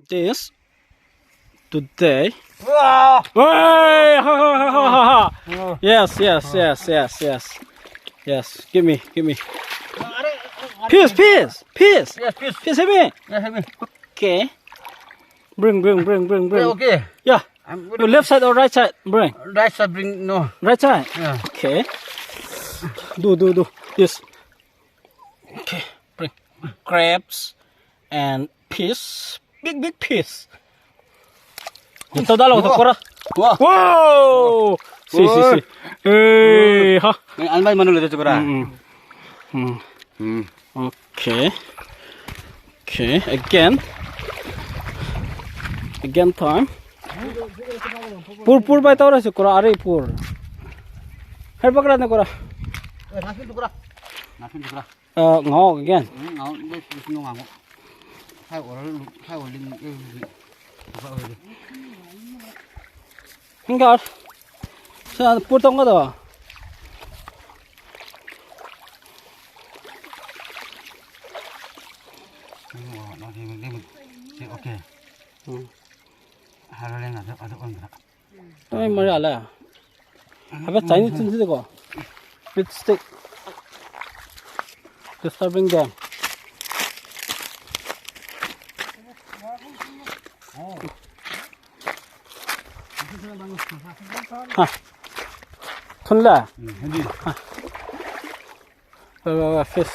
this today. Wow. Hey, ha, ha, ha, ha, ha, ha. Yes. Give me. Peace. Yes, peace. Peace, have me. Yeah, have me. Okay. Bring. Okay. Yeah. I'm Your left side or right side? Bring. right side bring no. Right side. Yeah. Okay. Do. Yes. Okay. Bring. Crabs and piece. Big piece. Ito dalaw sa kura. Wow! Si. Hey, ha. Ano ba manulit ito kura? Okay. Again time. Pur ba ito sa kura ari pur. Her bakra na kura. Nasin ito kura. Ngao again. Ngao, this no ngao. Hai orin. Enggak. Sa putong ka daw. Okay. Haraling ada on. Ay mari ala. Have Chinese tin ko. With stick. Disturbing them. Ha. Thunla. Fish.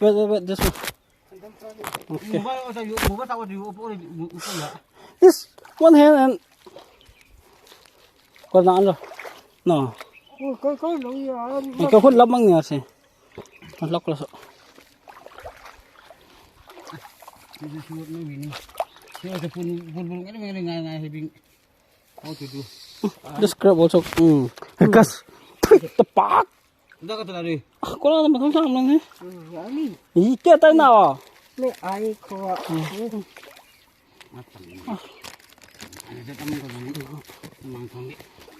Wait, this one. Okay. This one hand and còn nãy rồi. No. Cái hút lắm bằng nhờ gì. Nó lóc là sợ. This crab also. Because the park. Có là mà không sao làm thế. Ý kia tay nào à? Mẹ ai có.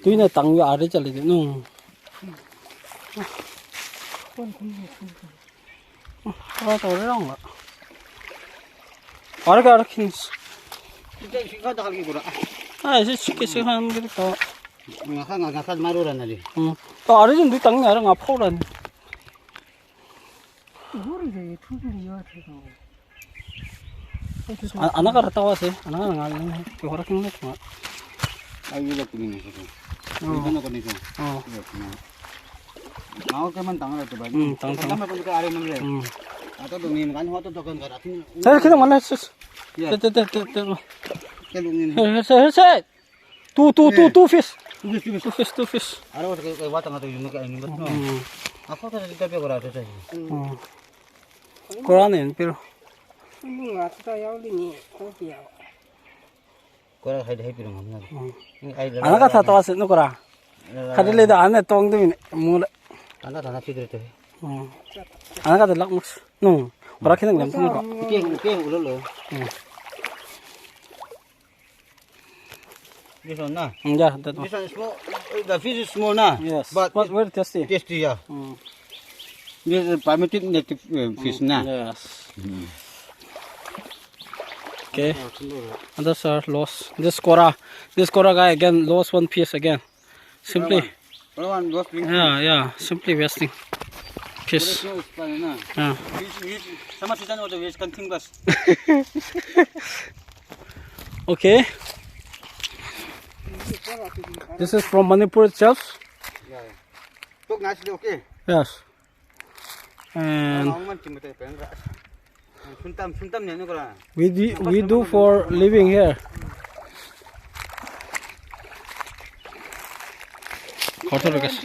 Tuy là tăng vào đấy cho lại nó. Có tao đấy không ạ? Ở cái kia. Ai sẽ cái hàng cái đó. Ngakak maruran tadi. Ở đấy chúng tôi tăng ở ngọc phô lên. Anak ada tahu sih, anak ngalih, orang kena cuma. Ayo lihat ini satu. Ini kan itu. Mau ke mana tangan itu baju? Tangan apa kita ada mana? Atau tu ni kan hotel tu kan kat sini. Saya kita mana sus? Ya. Kelungin. Saya. Two fish. Two fish. Ada waktu ke watang atau ini kayak ini betul. Aku tu kita pergi berada saja. Koranin, pero. Nggak tahu ini kopi ya. Kau ada hai pergi mana? Anak kata tahu sih nu kora. Kadang leda anak tong tu ini mula. Anak fikir itu. Anak kata lak mus. Nu, orang kita nggak tahu kok. Fikir ulo lo. This one na. Ya, that one. This one is small. The fish is small na. Yes. But But very tasty. tasty ya. This is permitted native fish na. Yes. Okay. Others are lost. This Kora guy again lost one piece again. Simply. One lost. Yeah. Simply wasting piece. Yeah. Sama season waktu waste kan tinggas. Okay. This is from Manipur itself. Tuk nasi okay. Yes. And we do for living here.